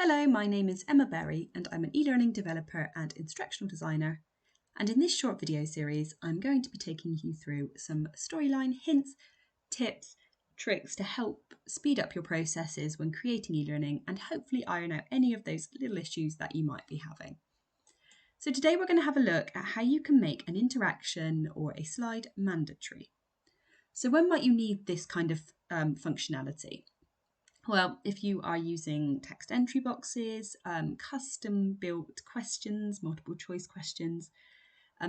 Hello, my name is Emma Berry and I'm an e-learning developer and instructional designer. And in this short video series, I'm going to be taking you through some storyline hints, tips, tricks to help speed up your processes when creating e-learning and hopefully iron out any of those little issues that you might be having. So today we're going to have a look at how you can make an interaction or a slide mandatory. So when might you need this kind of functionality? Well, if you are using text entry boxes, custom built questions, multiple choice questions,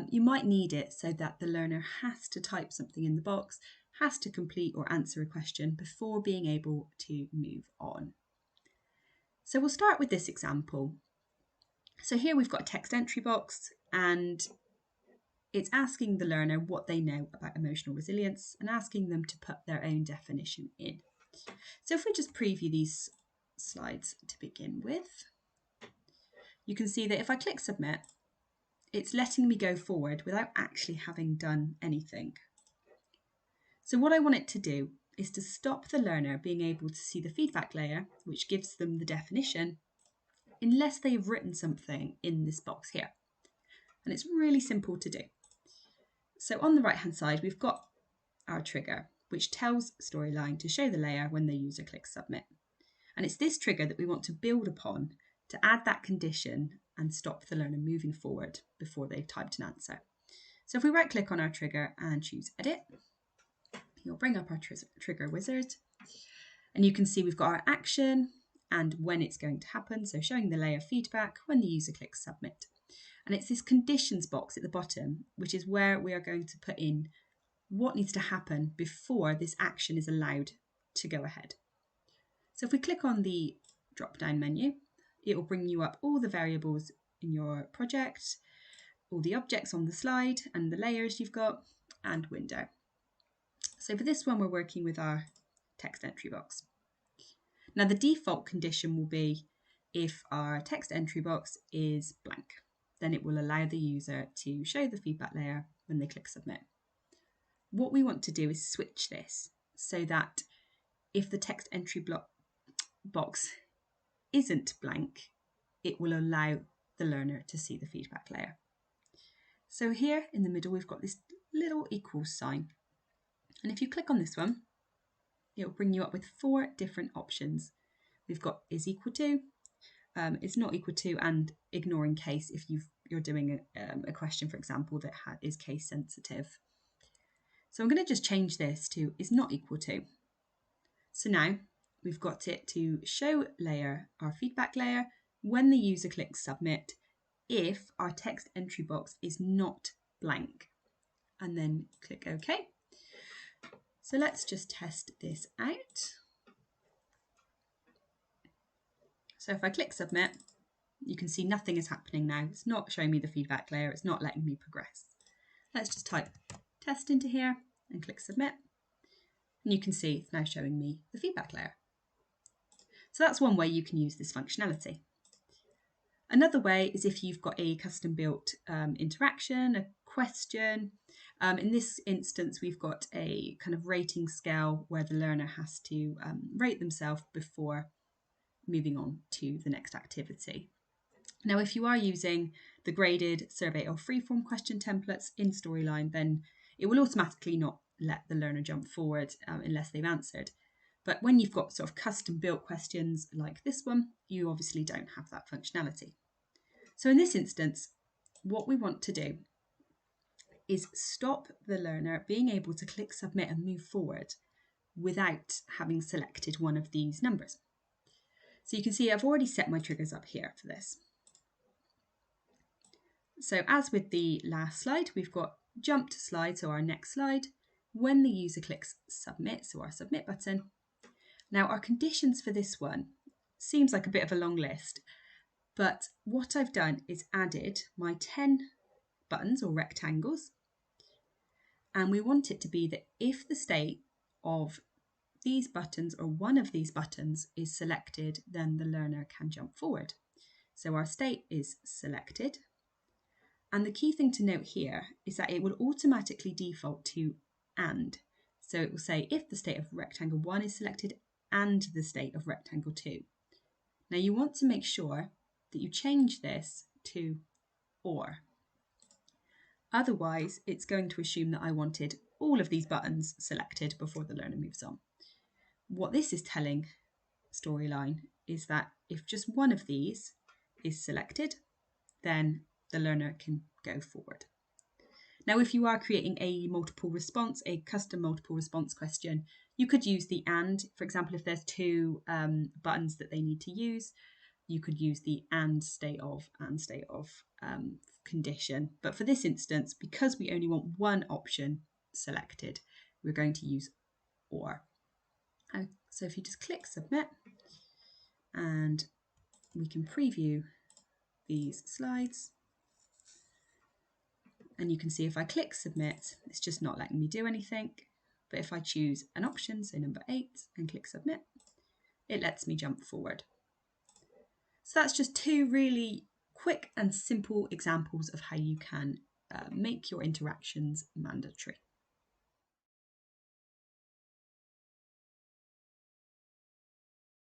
you might need it so that the learner has to type something in the box, has to complete or answer a question before being able to move on. So we'll start with this example. So here we've got a text entry box and it's asking the learner what they know about emotional resilience and asking them to put their own definition in. So if we just preview these slides to begin with, you can see that if I click submit, it's letting me go forward without actually having done anything. So what I want it to do is to stop the learner being able to see the feedback layer, which gives them the definition, unless they've written something in this box here. And it's really simple to do. So on the right hand side, we've got our trigger, which tells Storyline to show the layer when the user clicks submit. And it's this trigger that we want to build upon to add that condition and stop the learner moving forward before they've typed an answer. So if we right click on our trigger and choose edit, you'll bring up our trigger wizard and you can see we've got our action and when it's going to happen. So showing the layer feedback when the user clicks submit. And it's this conditions box at the bottom, which is where we are going to put in what needs to happen before this action is allowed to go ahead. So if we click on the drop-down menu, it will bring you up all the variables in your project, all the objects on the slide and the layers you've got, and window. So for this one, we're working with our text entry box. Now the default condition will be if our text entry box is blank, then it will allow the user to show the feedback layer when they click submit. What we want to do is switch this so that if the text entry box isn't blank, it will allow the learner to see the feedback layer. So here in the middle, we've got this little equals sign. And if you click on this one, it will bring you up with 4 different options. We've got is equal to, is not equal to, and ignoring case if you're doing a question, for example, that is case sensitive. So I'm going to just change this to is not equal to. So now we've got it to show layer, our feedback layer, when the user clicks submit, if our text entry box is not blank, and then click OK. So let's just test this out. So if I click submit, you can see nothing is happening now. It's not showing me the feedback layer. It's not letting me progress. Let's just type test into here and click submit. And you can see it's now showing me the feedback layer. So that's one way you can use this functionality. Another way is if you've got a custom built interaction, a question. In this instance, we've got a kind of rating scale where the learner has to rate themselves before moving on to the next activity. Now, if you are using the graded survey or freeform question templates in Storyline, then it will automatically not let the learner jump forward unless they've answered. But when you've got sort of custom built questions like this one, you obviously don't have that functionality. So in this instance, what we want to do is stop the learner being able to click submit and move forward without having selected one of these numbers. So you can see I've already set my triggers up here for this. So as with the last slide, we've got jump to slide, so our next slide, when the user clicks submit, so our submit button. Now our conditions for this one seems like a bit of a long list, but what I've done is added my 10 buttons or rectangles, and we want it to be that if the state of these buttons or one of these buttons is selected, then the learner can jump forward. So our state is selected. And the key thing to note here is that it will automatically default to and. So it will say if the state of rectangle 1 is selected and the state of rectangle 2. Now you want to make sure that you change this to or. Otherwise, it's going to assume that I wanted all of these buttons selected before the learner moves on. What this is telling Storyline is that if just one of these is selected, then the learner can go forward. Now, if you are creating a multiple response, a custom multiple response question, you could use the and. For example, if there's two buttons that they need to use, you could use the and state of condition. But for this instance, because we only want one option selected, we're going to use or. So if you just click submit, and we can preview these slides. And you can see if I click submit, it's just not letting me do anything. But if I choose an option, so number 8, and click submit, it lets me jump forward. So that's just two really quick and simple examples of how you can make your interactions mandatory.